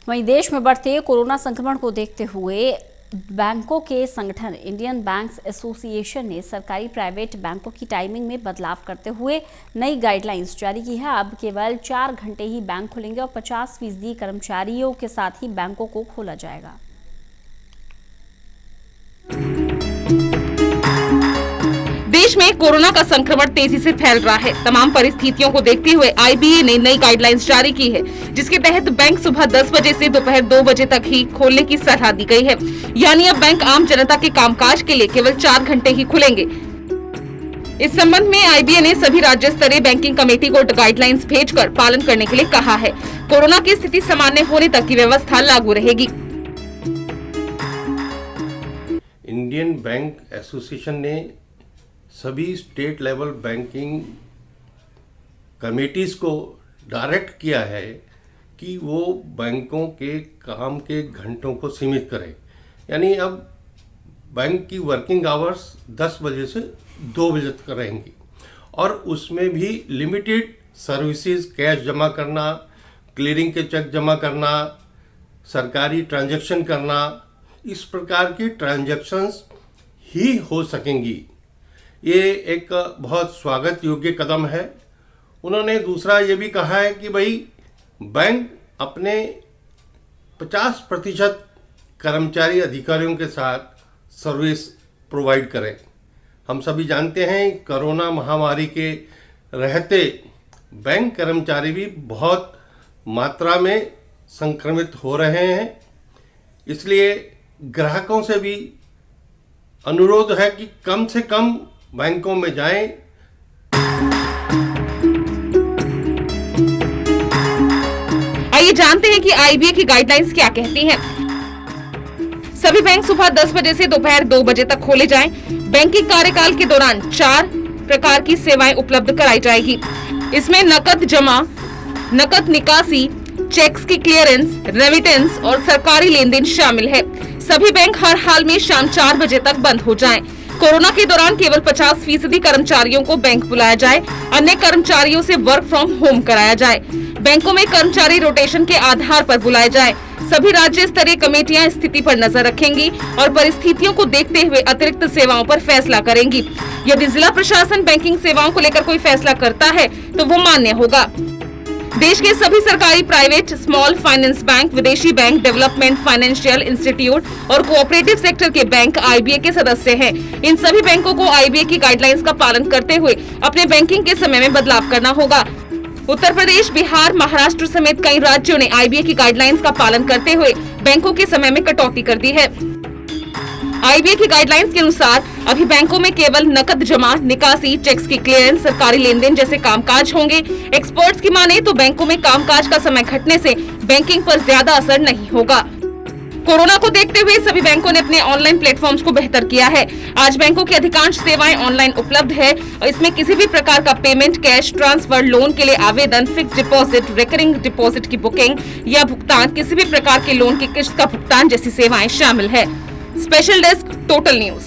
वहीं देश में बढ़ते कोरोना संक्रमण को देखते हुए बैंकों के संगठन इंडियन बैंक्स एसोसिएशन ने सरकारी प्राइवेट बैंकों की टाइमिंग में बदलाव करते हुए नई गाइडलाइंस जारी की है। अब केवल 4 घंटे ही बैंक खुलेंगे और 50% कर्मचारियों के साथ ही बैंकों को खोला जाएगा। देश में कोरोना का संक्रमण तेजी से फैल रहा है। तमाम परिस्थितियों को देखते हुए आईबीए ने नई गाइडलाइंस जारी की है, जिसके तहत बैंक सुबह 10 बजे से दोपहर 2 बजे तक ही खोलने की सलाह दी गई है। यानी अब बैंक आम जनता के कामकाज के लिए केवल 4 घंटे ही खुलेंगे। इस संबंध में आईबीए ने सभी राज्य स्तरीय बैंकिंग कमेटी को गाइडलाइंस भेजकर पालन करने के लिए कहा है। कोरोना की स्थिति सामान्य होने तक की व्यवस्था लागू रहेगी। इंडियन बैंक एसोसिएशन ने सभी स्टेट लेवल बैंकिंग कमेटीज को डायरेक्ट किया है कि वो बैंकों के काम के घंटों को सीमित करें। यानी अब बैंक की वर्किंग आवर्स 10 बजे से 2 बजे तक रहेंगी और उसमें भी लिमिटेड सर्विसेज, कैश जमा करना, क्लियरिंग के चेक जमा करना, सरकारी ट्रांजैक्शन करना, इस प्रकार की ट्रांजैक्शंस ही हो सकेंगी। ये एक बहुत स्वागत योग्य कदम है। उन्होंने दूसरा ये भी कहा है कि भाई बैंक अपने 50% कर्मचारी अधिकारियों के साथ सर्विस प्रोवाइड करें। हम सभी जानते हैं कोरोना महामारी के रहते बैंक कर्मचारी भी बहुत मात्रा में संक्रमित हो रहे हैं। इसलिए ग्राहकों से भी अनुरोध है कि कम से कम बैंकों में जाएं। आइए जानते हैं कि आईबीए की गाइडलाइंस क्या कहती हैं। सभी बैंक सुबह 10 बजे से दोपहर 2 बजे तक खोले जाएं। बैंकिंग कार्यकाल के दौरान 4 प्रकार की सेवाएं उपलब्ध कराई जाएगी। इसमें नकद जमा, नकद निकासी, चेक्स की क्लियरेंस, रेमिटेंस और सरकारी लेन देन शामिल है। सभी बैंक हर हाल में शाम 4 बजे तक बंद हो जाएं। कोरोना के दौरान केवल 50% कर्मचारियों को बैंक बुलाया जाए, अन्य कर्मचारियों से वर्क फ्रॉम होम कराया जाए। बैंकों में कर्मचारी रोटेशन के आधार पर बुलाए जाए। सभी राज्य स्तरीय कमेटियां स्थिति पर नजर रखेंगी और परिस्थितियों को देखते हुए अतिरिक्त सेवाओं पर फैसला करेंगी। यदि जिला प्रशासन बैंकिंग सेवाओं को लेकर कोई फैसला करता है तो वो मान्य होगा। देश के सभी सरकारी, प्राइवेट, स्मॉल फाइनेंस बैंक, विदेशी बैंक, डेवलपमेंट फाइनेंशियल इंस्टीट्यूट और कोऑपरेटिव सेक्टर के बैंक आईबीए के सदस्य हैं। इन सभी बैंकों को आईबीए की गाइडलाइंस का पालन करते हुए अपने बैंकिंग के समय में बदलाव करना होगा। उत्तर प्रदेश, बिहार, महाराष्ट्र समेत कई राज्यों ने आईबीए की गाइडलाइंस का पालन करते हुए बैंकों के समय में कटौती कर दी है। आईबीए की गाइडलाइंस के अनुसार अभी बैंकों में केवल नकद जमा, निकासी, चेक्स की क्लियरेंस, सरकारी लेन देन जैसे कामकाज होंगे। एक्सपर्ट्स की माने तो बैंकों में कामकाज का समय घटने से बैंकिंग पर ज्यादा असर नहीं होगा। कोरोना को देखते हुए सभी बैंकों ने अपने ऑनलाइन प्लेटफॉर्म्स को बेहतर किया है। आज बैंकों की अधिकांश सेवाएं ऑनलाइन उपलब्ध है और इसमें किसी भी प्रकार का पेमेंट, कैश ट्रांसफर, लोन के लिए आवेदन, फिक्स डिपॉजिट, रिकरिंग डिपॉजिट की बुकिंग या भुगतान, किसी भी प्रकार के लोन की किस्त का भुगतान जैसी सेवाएं शामिल है। Special desk, total news.